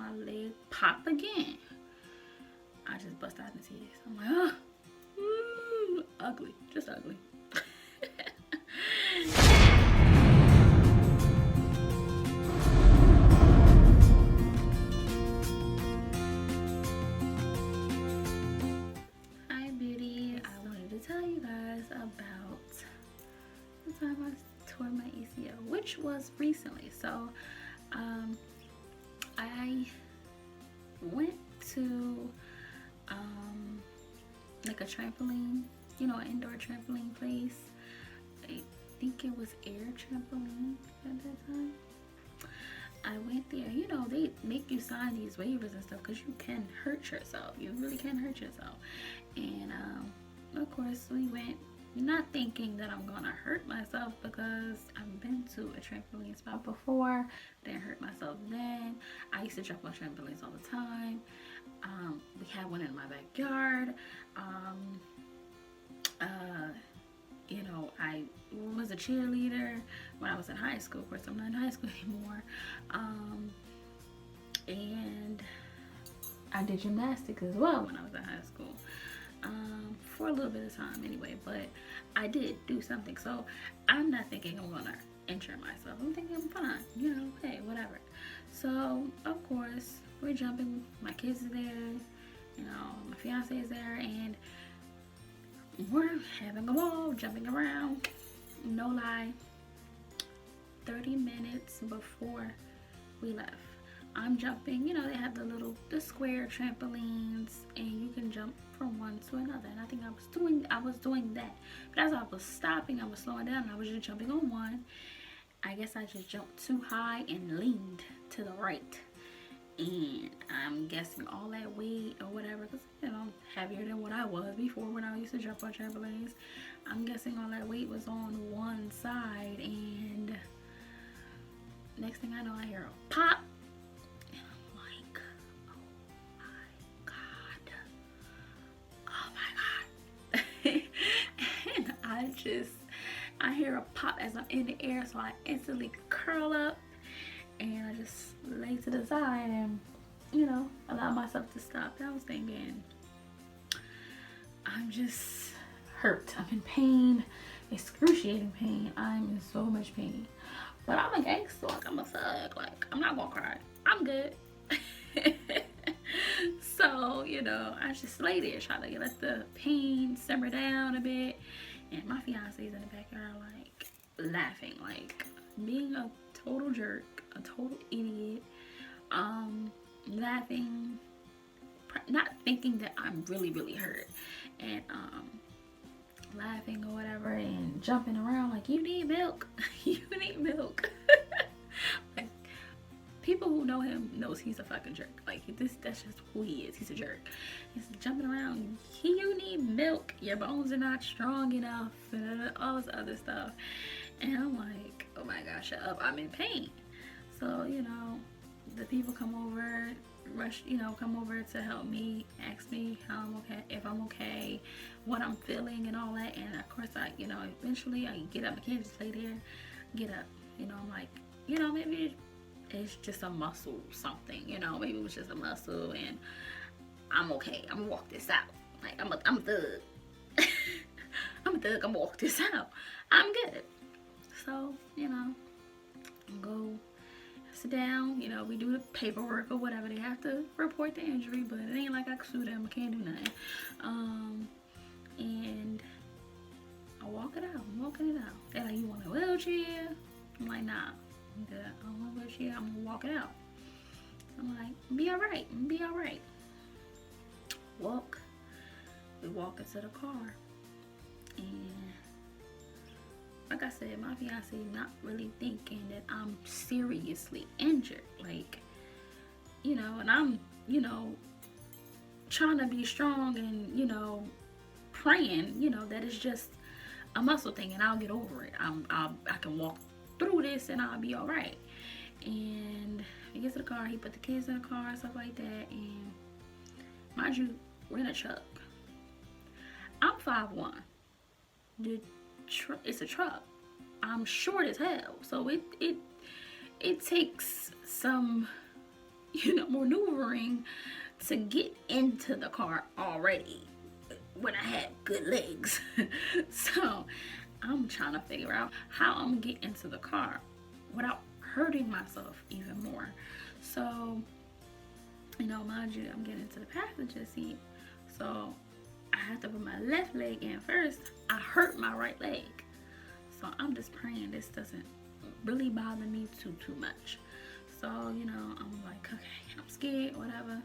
my leg pop again. I just bust out in tears. I'm like, oh, ugly, just ugly. Hi, beauties. I wanted to tell you guys about the time I tore my ACL, which was recently. So, I went to like a trampoline, an indoor trampoline place. I think it was Air Trampoline at that time. I went there. They make you sign these waivers and stuff because you can hurt yourself. You really can hurt yourself. And of course, we went not thinking that I'm gonna hurt myself because I've been to a trampoline spot before. Didn't hurt myself then. I used to jump on trampolines all the time. We had one in my backyard. I was a cheerleader when I was in high school. Of course, I'm not in high school anymore. And I did gymnastics as well when I was in high school. For a little bit of time anyway, but I did do something. So I'm not thinking I'm gonna injure myself. I'm thinking I'm fine, hey, whatever. So of course we're jumping, my kids are there, my fiance is there, and we're having a ball, jumping around. No lie, 30 minutes before we left, I'm jumping. They have the square trampolines, and you can jump from one to another. And I think I was doing that. But as I was stopping, I was slowing down, and I was just jumping on one. I guess I just jumped too high and leaned to the right. And I'm guessing all that weight or whatever, because I'm heavier than what I was before when I used to jump on trampolines. I'm guessing all that weight was on one side, and next thing I know, I hear a pop. And I hear a pop as I'm in the air, so I instantly curl up and I just lay to the side and allow myself to stop. And I was thinking, I'm just hurt. I'm in pain, excruciating pain. I'm in so much pain, but I'm a gangster. Like, I'm a thug. Like, I'm not gonna cry. I'm good. So, I just lay there trying to let the pain simmer down a bit. And my fiance's in the backyard, like, laughing, like, being a total jerk, a total idiot, laughing, not thinking that I'm really, really hurt, and, laughing or whatever, and jumping around like, you need milk, you need milk. Like, people who know him knows he's a fucking jerk. Like, that's just who he is. He's a jerk. He's jumping around. You need milk. Your bones are not strong enough, and all this other stuff. And I'm like, oh my gosh, shut up. I'm in pain. So, the people come over, come over to help me, ask me how I'm okay, if I'm okay, what I'm feeling and all that. And of course, eventually I get up. I can't just lay there, get up. I'm like, maybe it's just a muscle something, maybe it was just a muscle, and I'm okay. I'm gonna walk this out. Like, I'm a thug. I'm a thug. I'm gonna walk this out. I'm good. So, go sit down. We do the paperwork or whatever. They have to report the injury, but it ain't like I can sue them. I can't do nothing. And I walk it out. I'm walking it out. They're like, you want a wheelchair? I'm like, nah. I'm good. I don't want a wheelchair. I'm gonna walk it out. I'm like, be alright. Be alright. We walk into the car, and like I said, my fiance not really thinking that I'm seriously injured, like, and I'm, trying to be strong and, praying, that it's just a muscle thing and I'll get over it. I can walk through this and I'll be all right. And he gets to the car, he put the kids in the car and stuff like that, and mind you, we're in a truck. I'm 5'1". It's a truck. I'm short as hell, so it takes some maneuvering to get into the car already when I had good legs. So I'm trying to figure out how I'm gonna get into the car without hurting myself even more. So, mind you, I'm getting into the passenger seat. So I have to put my left leg in first. I hurt my right leg. So I'm just praying this doesn't really bother me too much. So, I'm like, okay, I'm scared, whatever.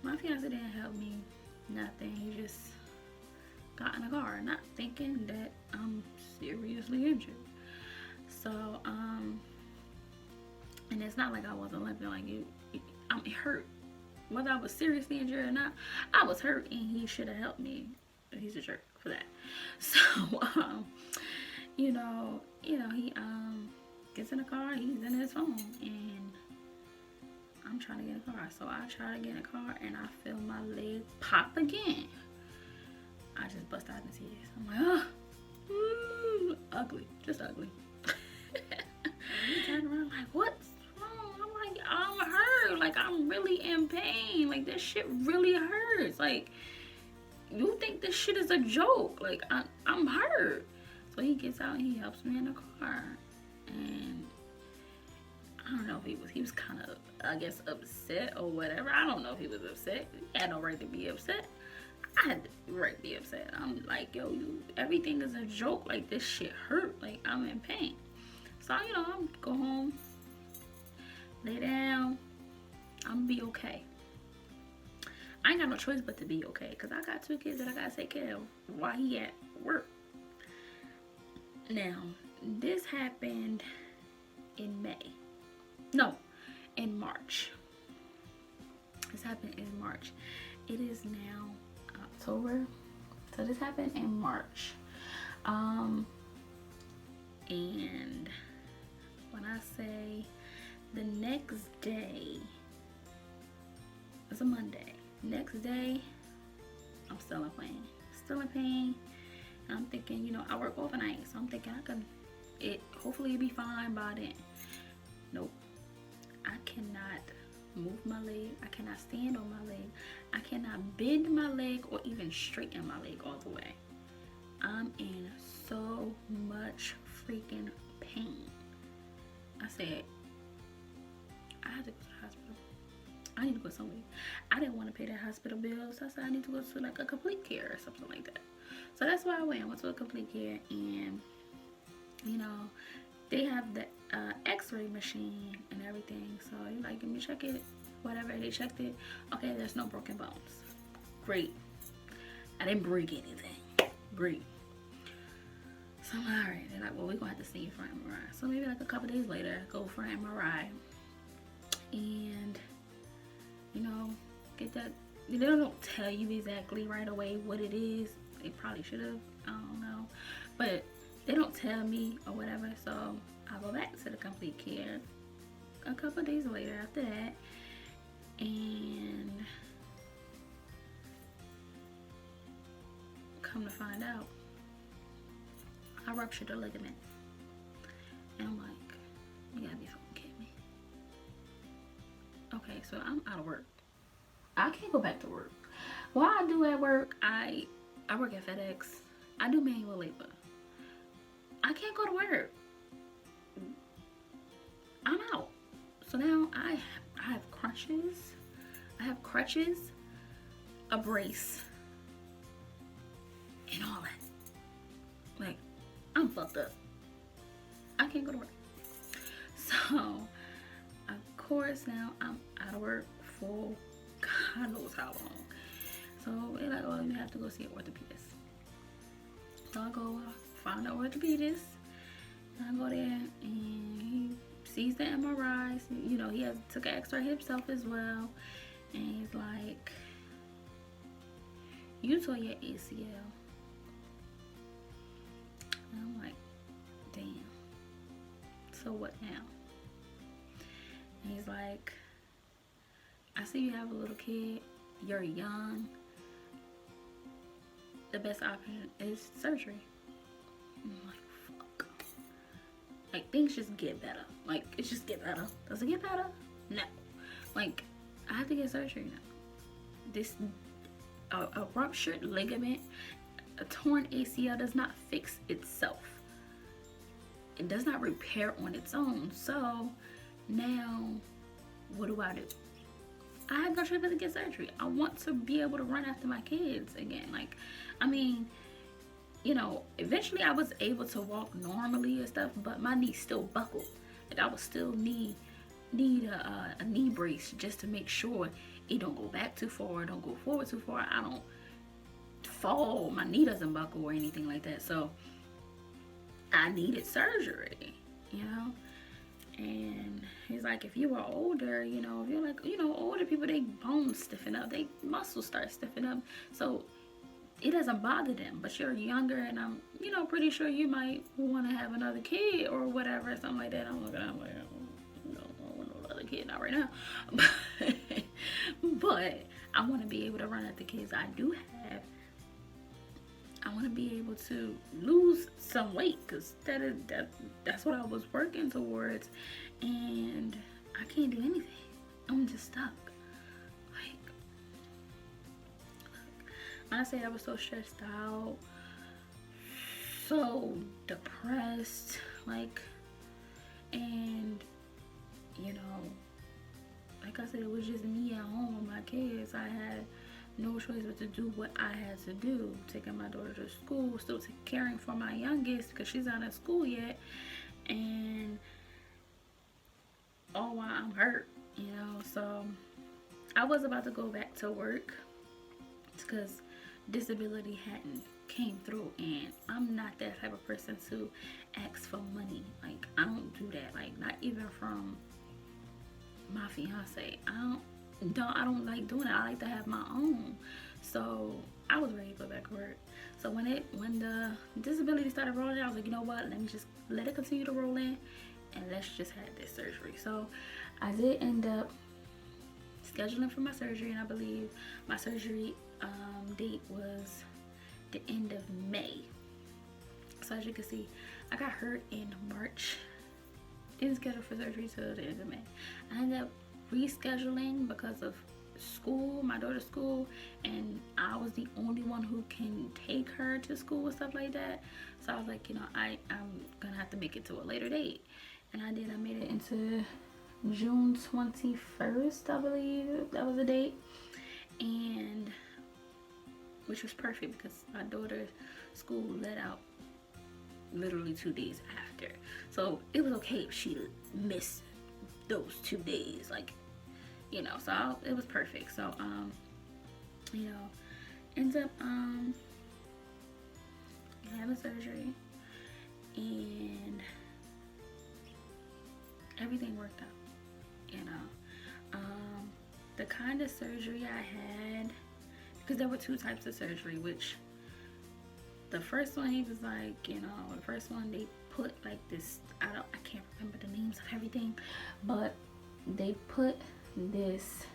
My fiance didn't help me, nothing. He just got in the car, not thinking that I'm seriously injured. So, and it's not like I wasn't limping, like I'm hurt. Whether I was seriously injured or not, I was hurt, and he should have helped me. He's a jerk for that. So, he gets in the car, he's in his phone, and I'm trying to get in the car. So I try to get in the car, and I feel my leg pop again. I just bust out in tears. I'm like, ugly, just ugly. He turned around like, what's wrong? I'm like, I'm hurt. Like, I'm really in pain. Like, this shit really hurts. Like, you think this shit is a joke? Like, I'm hurt. So he gets out and he helps me in the car. And I don't know if he was kind of, I guess, upset or whatever. I don't know if he was upset. He had no right to be upset. I had the right to be upset. I'm like, yo, everything is a joke. Like, this shit hurt. Like, I'm in pain. So, I'm go home, lay down. I'm gonna be okay. I ain't got no choice but to be okay, because I got 2 kids that I gotta take care of while he at work. Now, this happened in May. No, in March. This happened in March. It is now October. So this happened in March. And when I say the next day, it's a Monday. Next day, I'm still in pain. Still in pain. And I'm thinking, I work overnight, so I'm thinking hopefully it'll be fine by then. Nope. I cannot move my leg. I cannot stand on my leg. I cannot bend my leg or even straighten my leg all the way. I'm in so much freaking pain. I said, I have to go to the hospital. I need to go somewhere. I didn't want to pay that hospital bill, so I said I need to go to like a complete care or something like that. So that's why I went to a complete care, and they have the x-ray machine and everything. So you're like, let me check it, whatever. They checked it. Okay, there's no broken bones. Great. I didn't break anything. Great. So I'm like, all right. They're like, well, we're gonna have to see you for an MRI. So maybe like a couple days later, go for an MRI, and get that. They don't tell you exactly right away what it is. They probably should have. I don't know, but they don't tell me or whatever. So I go back to the complete care a couple days later after that, and come to find out, I ruptured a ligament. And I'm like, you gotta be fucking kidding me. Okay, so I'm out of work. I can't go back to work. What I do at work, I work at FedEx. I do manual labor. I can't go to work. I'm out. So now I have crutches. I have crutches, a brace, and all that. Like, I'm fucked up. I can't go to work. So, of course, now I'm out of work for God knows how long. So they're like, oh, you have to go see an orthopedist. So I go find an orthopedist. And I go there, and he sees the MRIs. He took an x-ray himself as well. And he's like, you tore your ACL. And I'm like, damn. So what now? And he's like, I see you have a little kid. You're young. The best option is surgery. I'm like, fuck. Like, things just get better. Like, it just get better. Does it get better? No. Like, I have to get surgery now. This a ruptured ligament, a torn ACL does not fix itself. It does not repair on its own. So now, what do? I have no choice but to get surgery. I want to be able to run after my kids again. Like, I mean, you know, eventually I was able to walk normally and stuff, but my knee still buckled. Like, I would still need a knee brace just to make sure it don't go back too far, don't go forward too far. I don't fall, my knee doesn't buckle or anything like that. So I needed surgery, you know. And he's like, if you are older, you know, if you're like, you know, older people, they bones stiffen up, they muscles start stiffening up, so it doesn't bother them. But you're younger, and I'm, you know, pretty sure you might want to have another kid or whatever, something like that. I'm looking at him like, no, I don't want no other kid, not right now. But I want to be able to run at the kids I do have. I want to be able to lose some weight, because that's what I was working towards, and I can't do anything. I'm just stuck. Like, when I say I was so stressed out, so depressed, like, and you know, like I said, it was just me at home with my kids. I had no choice but to do what I had to do. Taking my daughter to school, still caring for my youngest because she's not in school yet, and all while I'm hurt, you know. So I was about to go back to work because disability hadn't came through, and I'm not that type of person to ask for money. Like, I don't do that. Like, not even from my fiance. I don't like doing it. I like to have my own. So I was ready to go back to work. So when the disability started rolling, I was like, you know what? Let me just let it continue to roll in, and let's just have this surgery. So I did end up scheduling for my surgery, and I believe my surgery date was the end of May. So as you can see, I got hurt in March. Didn't schedule for surgery till the end of May. I ended up rescheduling because of school, my daughter's school, and I was the only one who can take her to school and stuff like that. So I was like, you know, I'm gonna have to make it to a later date, and I did. I made it into June 21st, I believe that was the date, and which was perfect because my daughter's school let out literally 2 days after, so it was okay if she missed those 2 days, like, you know. So it was perfect. So you know, ends up having surgery, and everything worked out, you know. The kind of surgery I had, because there were 2 types of surgery, which the first one, he was like, you know, the first one they put like this, I can't remember the names of everything, but they put this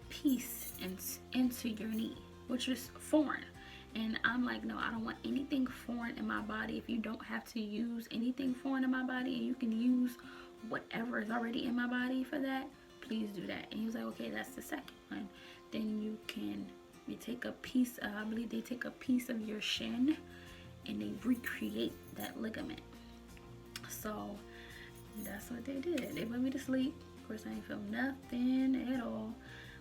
piece into your knee, which is foreign. And I'm like, no, I don't want anything foreign in my body. If you don't have to use anything foreign in my body, and you can use whatever is already in my body for that, please do that. And he was like, okay, that's the second one. Then you take a piece of, I believe they take a piece of your shin and they recreate that ligament. So that's what they did. They put me to sleep. Of course, I didn't feel nothing at all.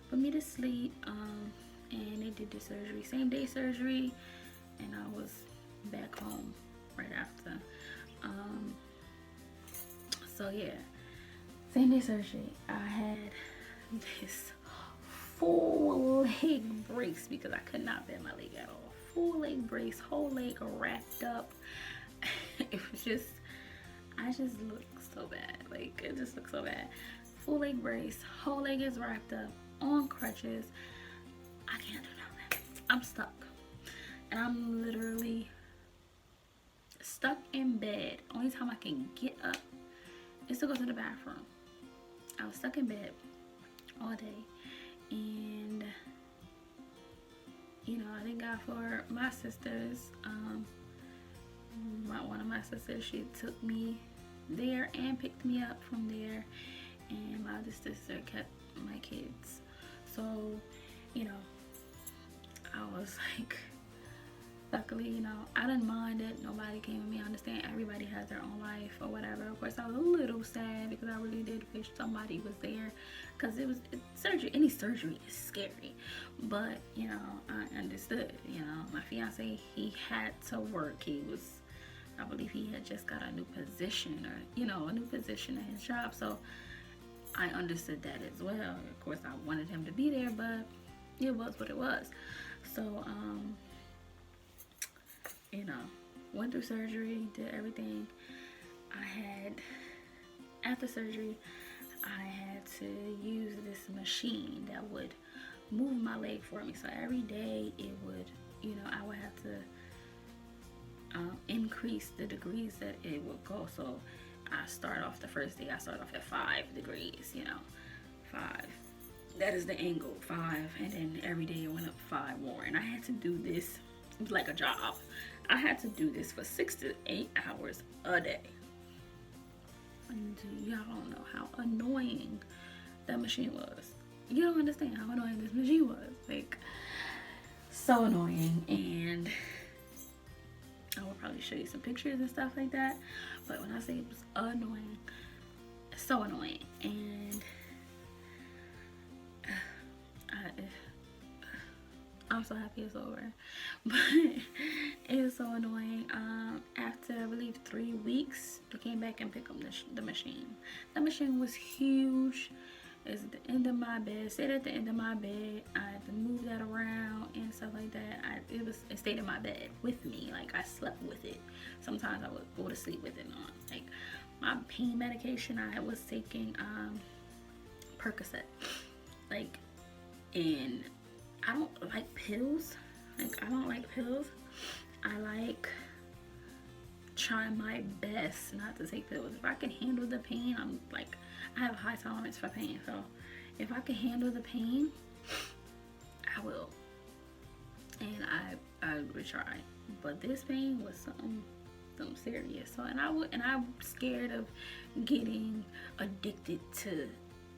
Put me to sleep, and they did the surgery, same day surgery, and I was back home right after. So yeah, same day surgery. I had this full leg brace because I could not bend my leg at all. Full leg brace, whole leg wrapped up. It was just, I just looked so bad. Like, it just looked so bad. Full leg brace, whole leg is wrapped up, on crutches. I can't do nothing. I'm stuck. And I'm literally stuck in bed. Only time I can get up is to go to the bathroom. I was stuck in bed all day. And you know, I thank God for my sisters. One of my sisters, she took me there and picked me up from there, and my other sister kept kids. So, you know, I was like, luckily, you know, I didn't mind it. Nobody came with me. I understand everybody has their own life or whatever. Of course, I was a little sad because I really did wish somebody was there, because surgery. Any surgery is scary, but you know, I understood. You know, my fiance, he had to work. I believe he had just got a new position, or you know, a new position in his job. So I understood that as well. Of course, I wanted him to be there, but it was what it was. So, you know, went through surgery, did everything. After surgery, I had to use this machine that would move my leg for me. So every day it would, you know, I would have to increase the degrees that it would go. So I start off the first day, I start off at 5 degrees, you know, 5. That is the angle, 5, and then every day it went up 5 more. And I had to do this like a job. I had to do this for 6 to 8 hours a day. And y'all don't know how annoying that machine was. You don't understand how annoying this machine was. Like, so annoying. And I will probably show you some pictures and stuff like that. But when I say it was annoying, so annoying. And I'm so happy it's over. But it was so annoying. After I believe 3 weeks, they came back and picked up the machine. The machine was huge. It's at the end of my bed. Stayed at the end of my bed. I had to move that around and stuff like that. It stayed in my bed with me. Like, I slept with it. Sometimes I would go to sleep with it on. Like, my pain medication, I was taking Percocet. Like, and I don't like pills. Like, I don't like pills. I like trying my best not to take pills. If I can handle the pain, I have a high tolerance for pain. So if I can handle the pain, I will. And I would try. But this pain was something serious. So I'm scared of getting addicted to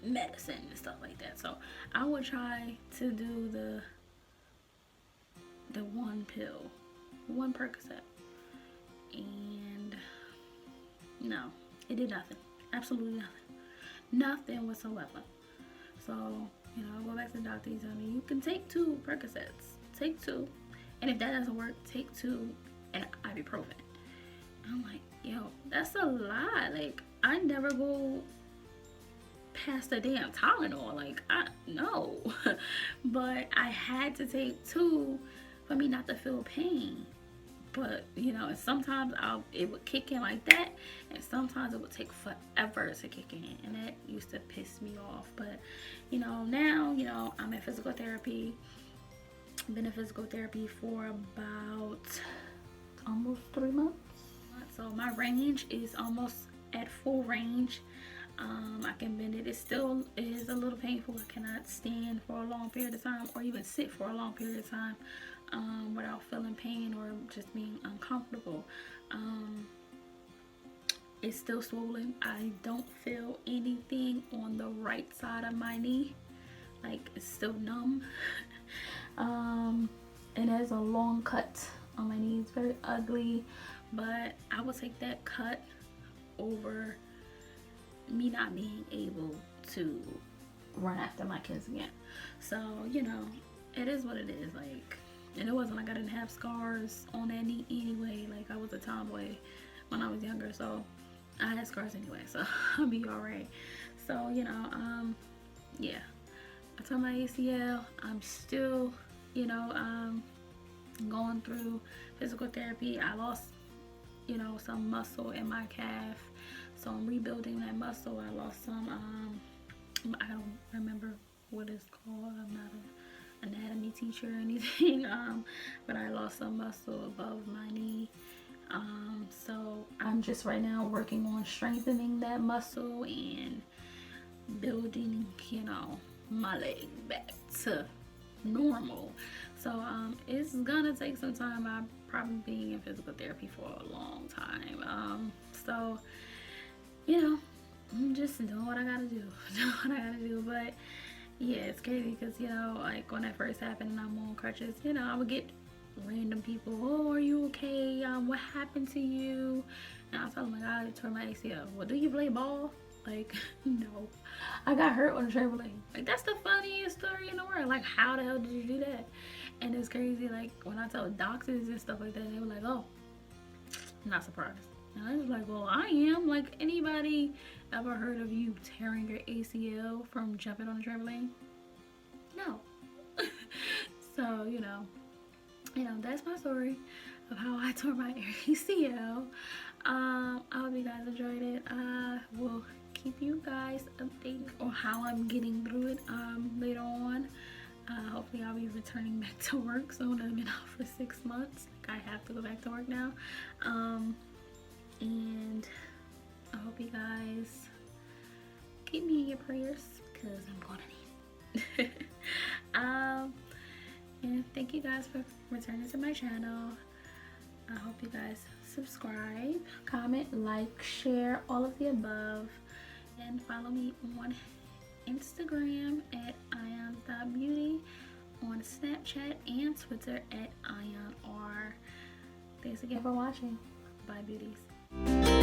medicine and stuff like that. So I would try to do the one pill, one Percocet, and no, it did nothing. Absolutely nothing whatsoever. So, you know, I go back to the doctor. He told me, you can take 2 Percocets, take 2, and if that doesn't work, take 2 and ibuprofen. I'm like, yo, that's a lot. Like, I never go past the damn Tylenol. Like, no. But I had to take 2 for me not to feel pain. But, you know, and sometimes it would kick in like that, and sometimes it would take forever to kick in, and that used to piss me off. But, you know, now, you know, I'm in physical therapy. I've been in physical therapy for about almost 3 months. So my range is almost at full range. I can bend it. It still is a little painful. I cannot stand for a long period of time, or even sit for a long period of time without feeling pain or just being uncomfortable. It's still swollen. I don't feel anything on the right side of my knee. Like, it's still numb. And there's a long cut on my knee. It's very ugly, but I will take that cut over me not being able to run after my kids again. So, you know, it is what it is. Like, and it wasn't like I didn't have scars on that knee anyway. Like, I was a tomboy when I was younger, so I had scars anyway, so I'll be alright. So, you know, yeah, I tore my ACL. I'm still, you know, going through physical therapy. I lost, you know, some muscle in my calf, so I'm rebuilding that muscle. I lost some, I don't remember what it's called. I'm not an anatomy teacher or anything, but I lost some muscle above my knee. So I'm just right now working on strengthening that muscle and building, you know, my leg back to normal. So it's gonna take some time. I've probably been in physical therapy for a long time. So, you know, I'm just doing what I gotta do. But Yeah, it's crazy because, you know, like when that first happened and I'm on crutches, you know, I would get random people, oh, are you okay? What happened to you? And I'll tell them, like, I tore my ACL. Well, do you play ball? Like, no. I got hurt on a trampoline. Like, that's the funniest story in the world. Like, how the hell did you do that? And it's crazy, like, when I tell doctors and stuff like that, they were like, oh, I'm not surprised. And I was like, well, I am. Like, anybody ever heard of you tearing your ACL from jumping on a trampoline? No. So, that's my story of how I tore my ACL. I hope you guys enjoyed it. I will keep you guys updated on how I'm getting through it later on. Hopefully I'll be returning back to work soon. I've been out for 6 months. Like, I have to go back to work now. And I hope you guys keep me in your prayers because I'm gonna need it. And thank you guys for returning to my channel. I hope you guys subscribe, comment, like, share, all of the above, and follow me on Instagram at ion.beauty, on Snapchat and Twitter at ionr. Thanks again for watching. Bye, beauties.